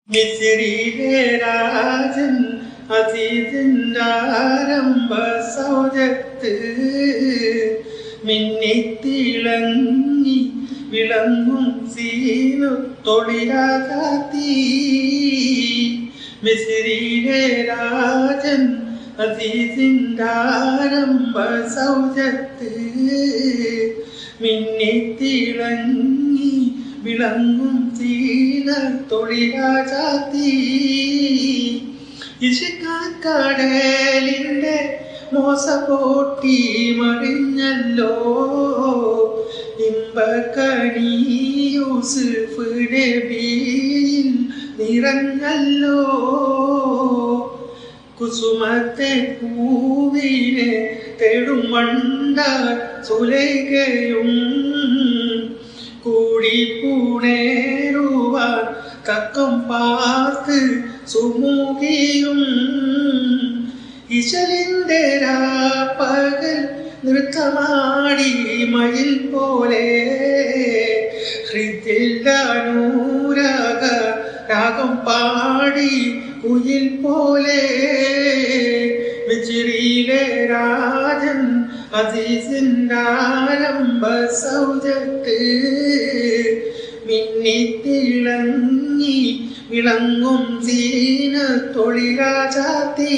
മിസ്രിയിലെ രാജൻ അസീസിൻ്റാരംഭ സൗജത്ത് മിന്നിത്തിളങ്ങി വിളങ്ങും സീനു തൊളിരാകാത്തി. മിസ്രിയിലെ രാജൻ അസീസിൻ്റാരംഭ സൗജത്ത് മിന്നിത്തിളങ്ങി വിളങ്ങും സീന തൊളിരാജാത്തി. ഇശിക്കാക്കടലിൻ്റെ മോസപോട്ടി മറിഞ്ഞല്ലോ ഇമ്പക്കണി യൂസുഫ് നബിയിൽ നിറഞ്ഞല്ലോ. കുസുമത്തെ പൂവിനെ തേടും വണ്ട സുലൈഖയും കൂടിപ്പൂണേറുവാൻ തക്കം പാർത്ത് സുമുഖിയും. ഇശലിൻ്റെ രാപ്പകൽ നൃത്തമാടി മയിൽ പോലെ ഹൃദയനൂരക രാഗം പാടി കുയിൽ പോലെ. മിസ്രിയിലെ രാജൻ അസീസിൻ്റാരംഭ സൗജത്ത് മിന്നിത്തിളങ്ങി വിളങ്ങും സീന തൊളിരാജാത്തി.